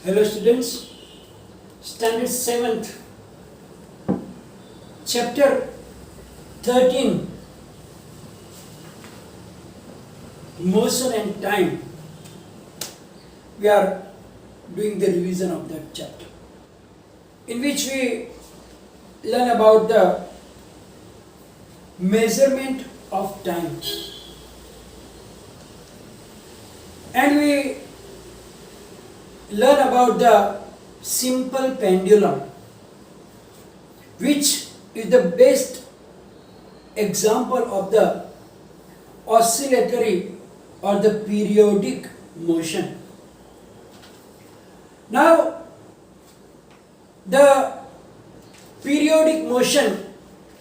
Hello students, standard 7th, chapter 13, motion and time. We are doing the revision of that chapter, in which we learn about the measurement of time, and we learn about the simple pendulum, which is the best example of the oscillatory or the periodic motion. Now, the periodic motion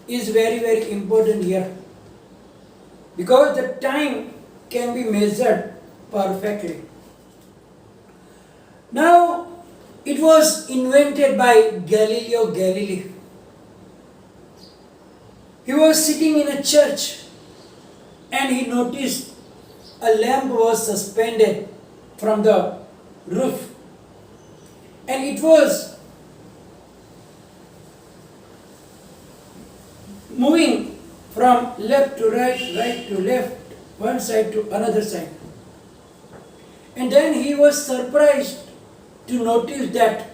is very important here, because the time can be measured perfectly. Now, it was invented by Galileo Galilei. He was sitting in a church and he noticed a lamp was suspended from the roof, and it was moving from left to right, right to left, one side to another side. And then he was surprised to notice that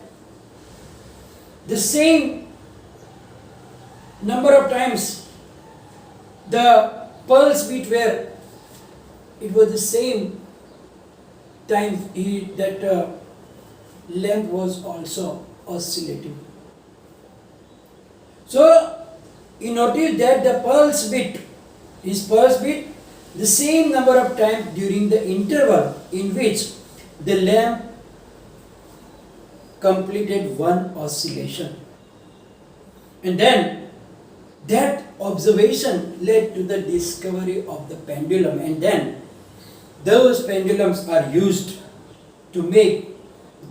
the same number of times the pulse beat were, it was the same time that lamp was also oscillating. So he noticed that the pulse beat the same number of times during the interval in which the lamp completed one oscillation. And then that observation led to the discovery of the pendulum, and then those pendulums are used to make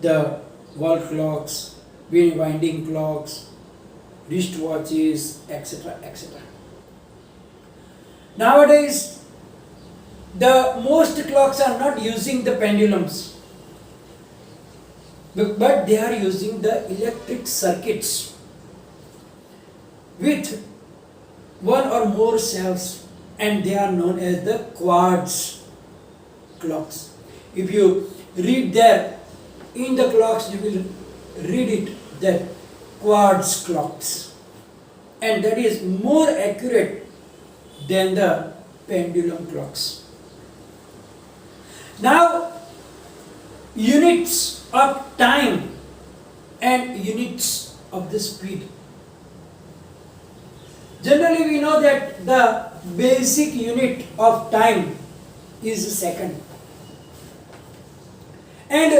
the wall clocks, winding clocks, wristwatches, etc. etc. Nowadays, the most clocks are not using the pendulums, but they are using the electric circuits with one or more cells, and they are known as the quartz clocks. If you read there in the clocks, you will read it that quartz clocks, and that is more accurate than the pendulum clocks. Now, units of time and units of the speed. Generally, we know that the basic unit of time is a second, and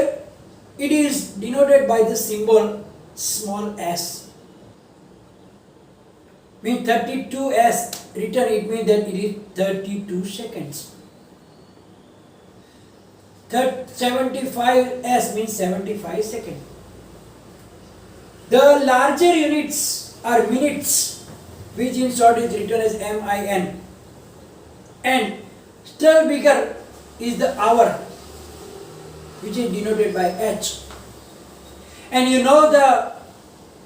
it is denoted by the symbol small s. Means 32s written, it means that it is 32 seconds. 75s means 75 seconds. The larger units are minutes, which in short is written as MIN, and still bigger is the hour, which is denoted by H. And you know the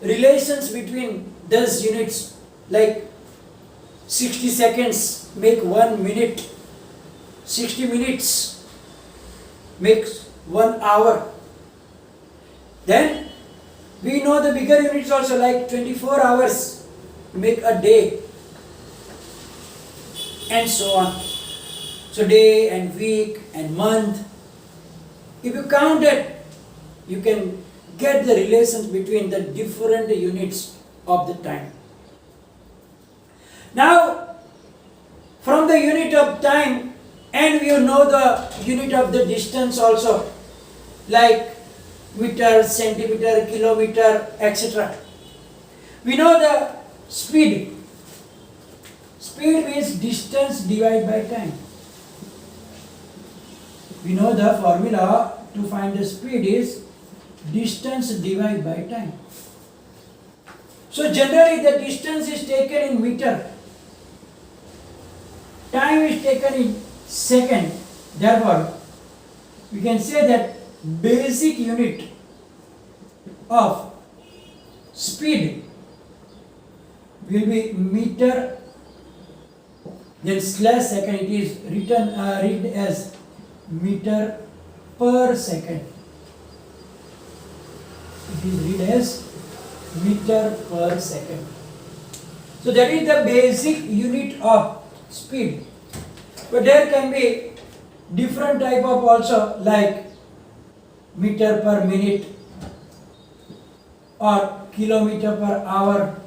relations between those units, like 60 seconds make 1 minute, 60 minutes makes 1 hour. Then we know the bigger units also, like 24 hours make a day, and so on. So day and week and month, if you count it, you can get the relations between the different units of the time. Now, from the unit of time, and we know the unit of the distance also, like meter, centimeter, kilometer, etc. We know the speed. Speed means distance divided by time. We know the formula to find the speed is distance divided by time. So generally the distance is taken in meter, time is taken in second. Therefore, we can say that basic unit of speed will be meter, then slash second. It is written read as meter per second. It is read as meter per second. So that is the basic unit of speed. But there can be different type of also, like meter per minute or kilometer per hour,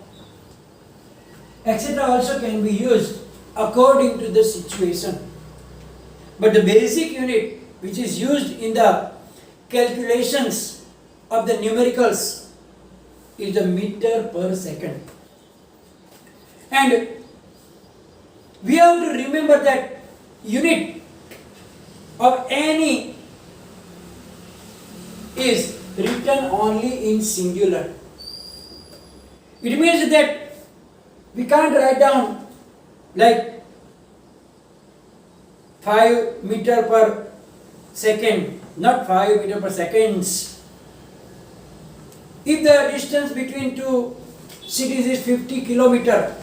etc. also can be used according to the situation. But the basic unit which is used in the calculations of the numericals is the meter per second. And we have to remember that unit of any is written only in singular. It means that we can't write down like 5 meter per second, not 5 meter per seconds. If the distance between two cities is 50 kilometer,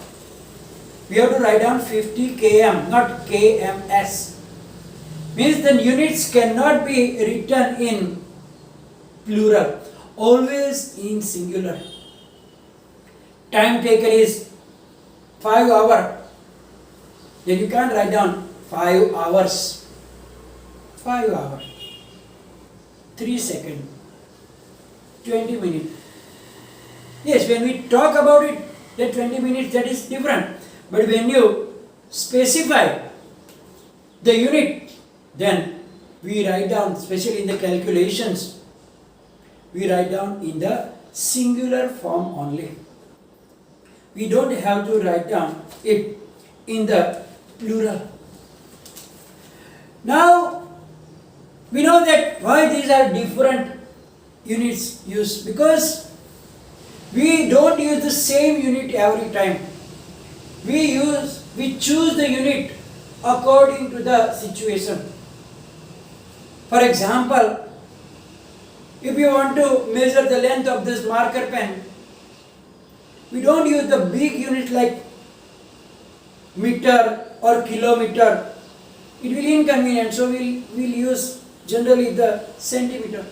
we have to write down 50 km, not kms. Means the units cannot be written in plural, always in singular. Time taken is 5 hours, then you can't write down 5 hours. 5 hours, 3 seconds, 20 minutes. Yes, when we talk about it, that 20 minutes, that is different. But when you specify the unit, then we write down, especially in the calculations, we write down in the singular form only. We don't have to write down it in the plural. Now, we know that why these are different units used, because we don't use the same unit every time. We choose the unit according to the situation. For example, if you want to measure the length of this marker pen, we don't use the big unit like meter or kilometer. It will be inconvenient, so we'll use generally the centimeter.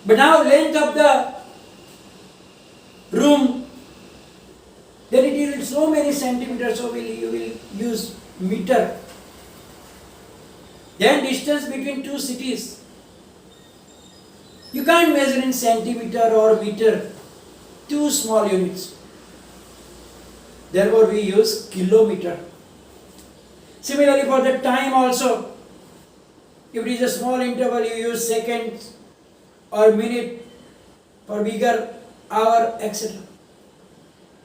But now length of the room, then it is so many centimeters, so you will use meter. Then distance between two cities, you can't measure in centimeter or meter, two small units. Therefore we use kilometer. Similarly for the time also, if it is a small interval, you use seconds or minute. For bigger, hour, etc.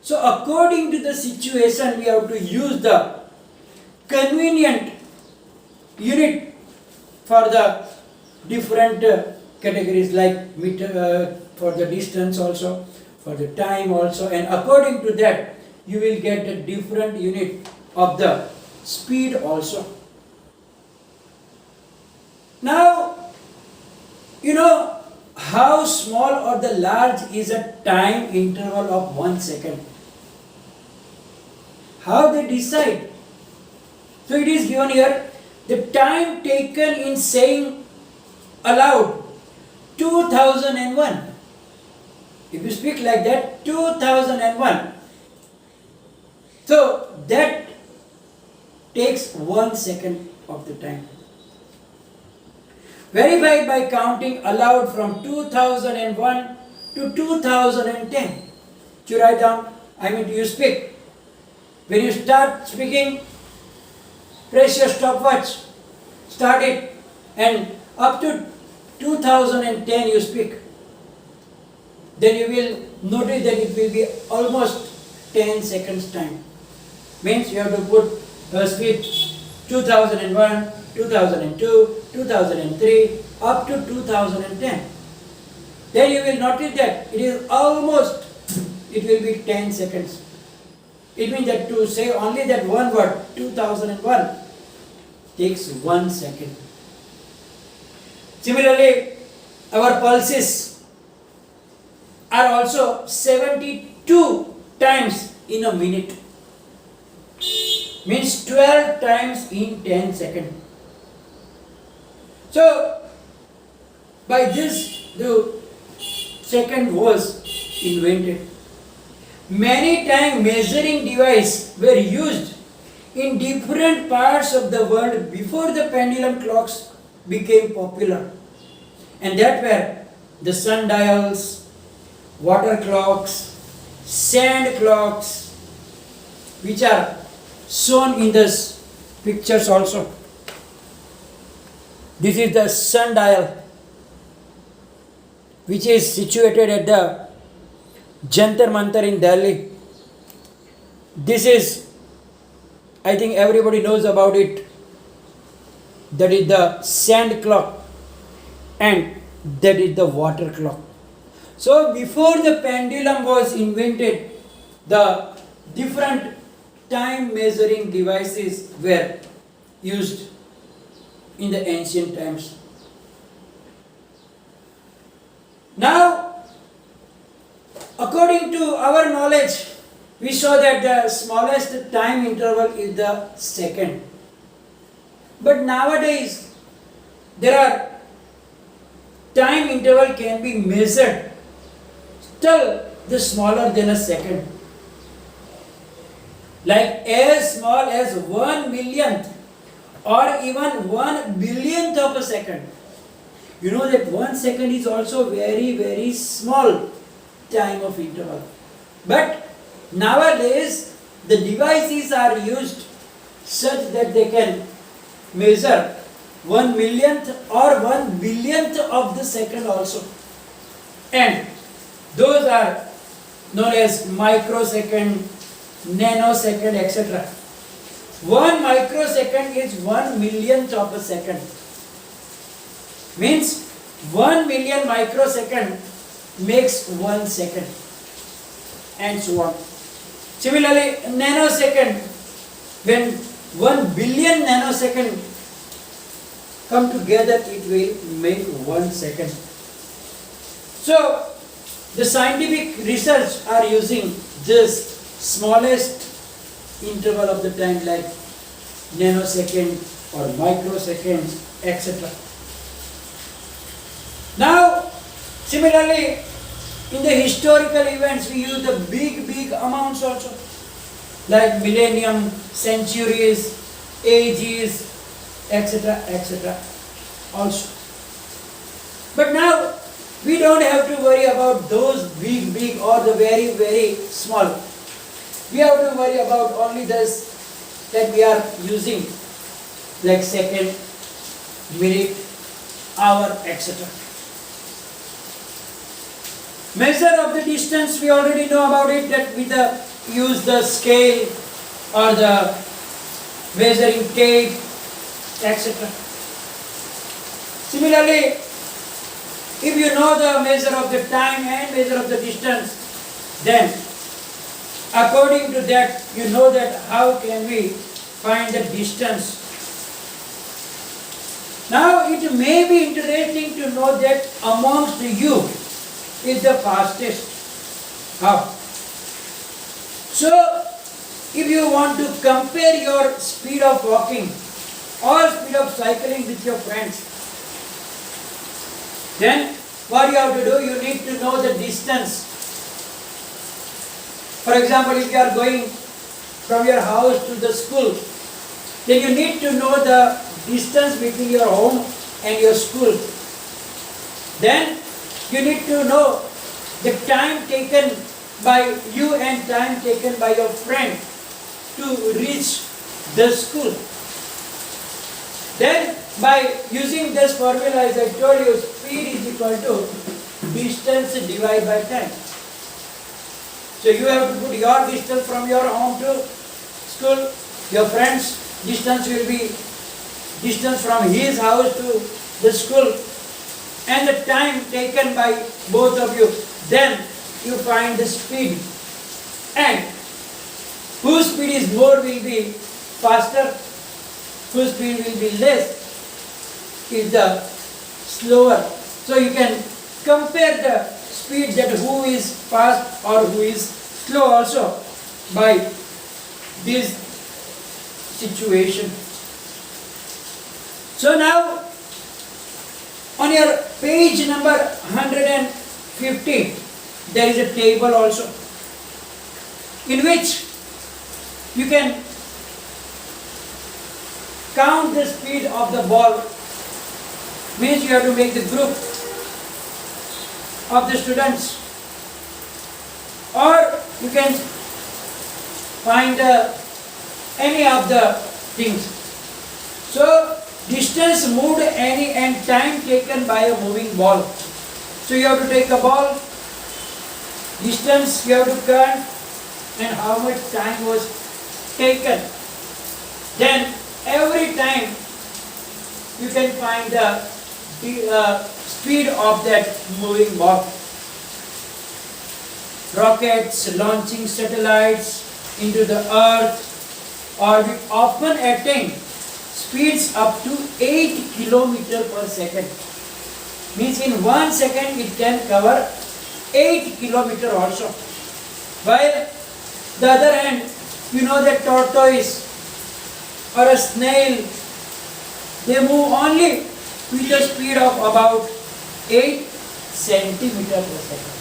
So according to the situation, we have to use the convenient unit for the different categories, like meter for the distance also, for the time also, and according to that you will get a different unit of the speed also. Now, you know how small or the large is a time interval of 1 second. How they decide? So it is given here, the time taken in saying aloud 2001. If you speak like that, 2001. So that takes 1 second of the time. Verified by counting aloud from 2001 to 2010. You write down, you speak. When you start speaking, press your stopwatch, start it, and up to 2010 you speak. Then you will notice that it will be almost 10 seconds time. Means you have to put speed 2001, 2002, 2003, up to 2010. Then you will notice that it will be 10 seconds. It means that to say only that one word, 2001, takes 1 second. Similarly, our pulses, are also 72 times in a minute. Means 12 times in 10 seconds. So, by this the second was invented. Many time measuring devices were used in different parts of the world before the pendulum clocks became popular. And that were the sundials, water clocks, sand clocks, which are shown in this pictures also. This is the sundial, which is situated at the Jantar Mantar in Delhi. This is, I think everybody knows about it. That is the sand clock and that is the water clock. So before the pendulum was invented, the different time measuring devices were used in the ancient times. Now, according to our knowledge, we saw that the smallest time interval is the second. But nowadays, there are time interval can be measured still the smaller than a second. Like as small as 1 millionth or even 1 billionth of a second. You know that 1 second is also very, very small time of interval. But nowadays, the devices are used such that they can measure 1 millionth or 1 billionth of the second also. And those are known as microsecond, nanosecond, etc. 1 microsecond is 1 millionth of a second. Means 1 million microsecond makes 1 second. And so on. Similarly, nanosecond, when 1 billion nanosecond come together, it will make 1 second. So, the scientific research are using this smallest interval of the time like nanosecond or microseconds, etc. Now, similarly, in the historical events, we use the big amounts also, like millennium, centuries, ages, etc., etc. also. But now, we don't have to worry about those big or the very, very small. We have to worry about only this that we are using, like second, minute, hour, etc. Measure of the distance, we already know about it, that we use the scale or the measuring tape, etc. Similarly, if you know the measure of the time and measure of the distance, then according to that, you know that how can we find the distance. Now, it may be interesting to know that amongst you is the fastest. How? So, if you want to compare your speed of walking or speed of cycling with your friends, then what you have to do, you need to know the distance. For example, if you are going from your house to the school, then you need to know the distance between your home and your school. Then you need to know the time taken by you and time taken by your friend to reach the school. Then by using this formula, as I told you, speed is equal to distance divided by time. So you have to put your distance from your home to school, your friend's distance will be distance from his house to the school, and the time taken by both of you. Then you find the speed. And whose speed is more will be faster, whose speed will be less is the slower. So you can compare the speed, that who is fast or who is slow also by this situation. So now on your page number 150 there is a table also in which you can count the speed of the ball. Means you have to make the group of the students, or you can find any of the things. So distance moved any and time taken by a moving ball. So you have to take a ball, distance you have to count, and how much time was taken. Then every time you can find the speed of that moving ball. Rockets launching satellites into the earth orbit often attain speeds up to 8 km per second. Means in 1 second it can cover 8 km also. While the other hand, you know that tortoise or a snail, they move only with a speed of about 8 centimeter per second.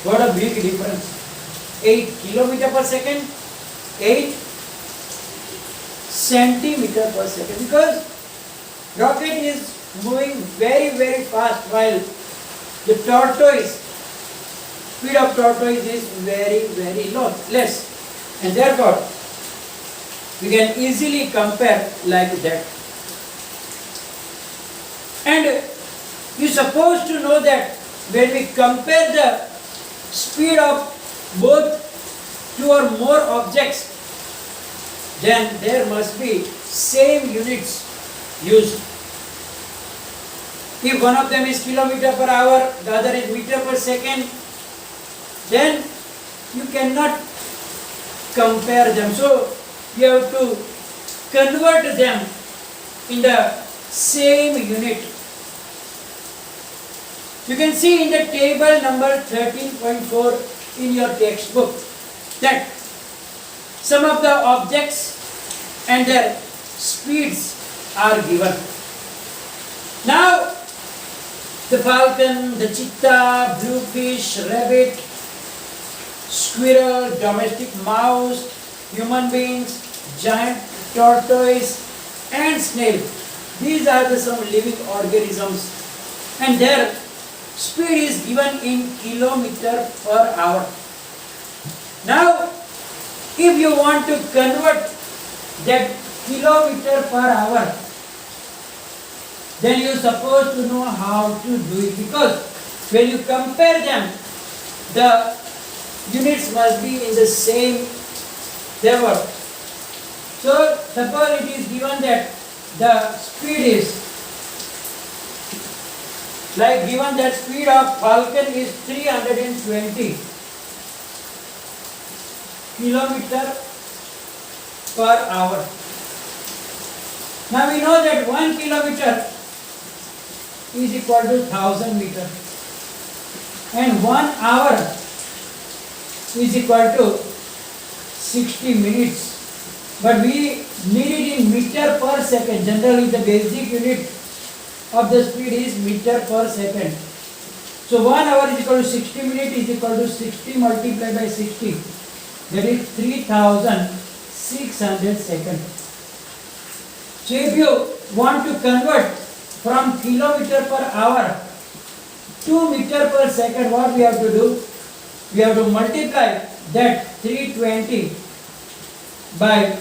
What a big difference. 8 kilometer per second, 8 centimeter per second. Because rocket is moving very fast, while the tortoise, speed of tortoise is very low, less. And therefore, we can easily compare like that. And you're supposed to know that when we compare the speed of both two or more objects, then there must be same units used. If one of them is kilometer per hour, the other is meter per second, then you cannot compare them. So you have to convert them in the same unit. You can see in the table number 13.4 in your textbook that some of the objects and their speeds are given. Now, the falcon, the cheetah, bluefish, rabbit, squirrel, domestic mouse, human beings, giant tortoise and snail. These are the some living organisms, and their speed is given in kilometer per hour. Now, if you want to convert that kilometer per hour, then you are supposed to know how to do it, because when you compare them, the units must be in the same level. So, suppose it is given that the speed is, like given that speed of falcon is 320 kilometer per hour. Now we know that 1 kilometer is equal to 1000 meter, and 1 hour is equal to 60 minutes. But we need it in meter per second. Generally the basic unit of the speed is meter per second. So 1 hour is equal to 60 minutes is equal to 60 multiplied by 60. That is 3600 seconds. So if you want to convert from kilometer per hour to meter per second, what we have to do? We have to multiply that 320 by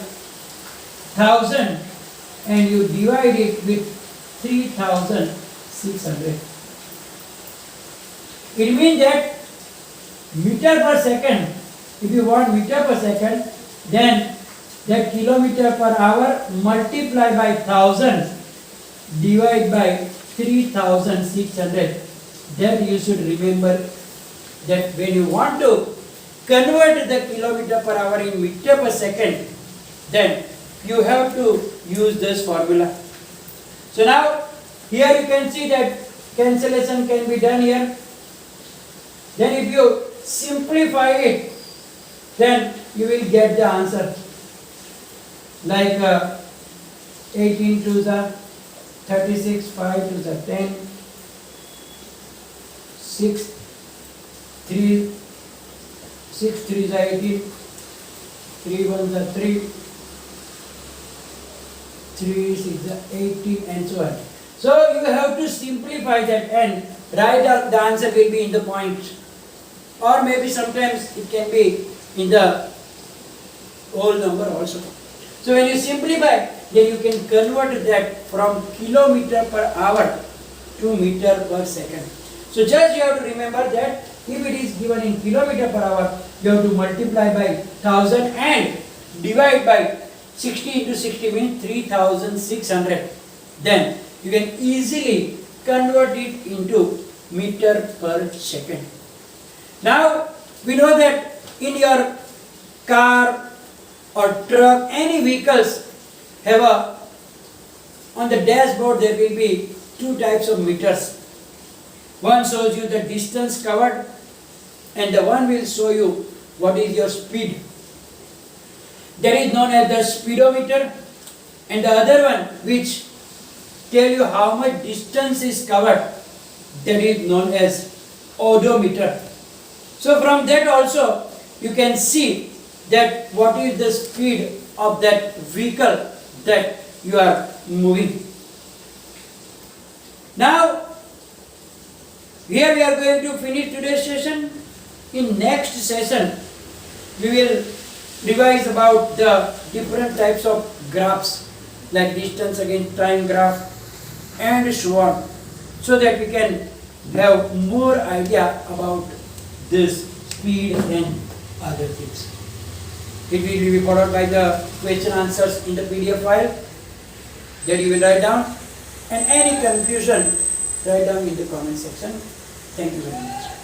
1000 and you divide it with 3600. It means that meter per second, if you want meter per second, then that kilometer per hour multiply by 1000 divide by 3600. That you should remember, that when you want to convert the kilometer per hour in meter per second, then you have to use this formula. So now here you can see that cancellation can be done here. Then if you simplify it, then you will get the answer. Like 18 to the 36, 5 to the 10, 6, 3, 6, 3 is 18, 3, 1 is 3, 3, 6 is 80, and so on. So you have to simplify that and write out the answer will be in the point, or maybe sometimes it can be in the whole number also. So when you simplify, then you can convert that from kilometer per hour to meter per second. So just you have to remember that if it is given in kilometer per hour, you have to multiply by 1000 and divide by 60 into 60 means 3600. Then you can easily convert it into meter per second. Now we know that in your car or truck, any vehicles have on the dashboard there will be two types of meters. One shows you the distance covered and the one will show you what is your speed. That is known as the speedometer, and the other one which tell you how much distance is covered, that is known as odometer. So from that also you can see that what is the speed of that vehicle that you are moving. Now here we are going to finish today's session. In next session we will revise about the different types of graphs like distance against time graph and so on, so that we can have more idea about this speed and other things. It will be followed by the question answers in the PDF file that you will write down, and any confusion write down in the comment section. Thank you very much.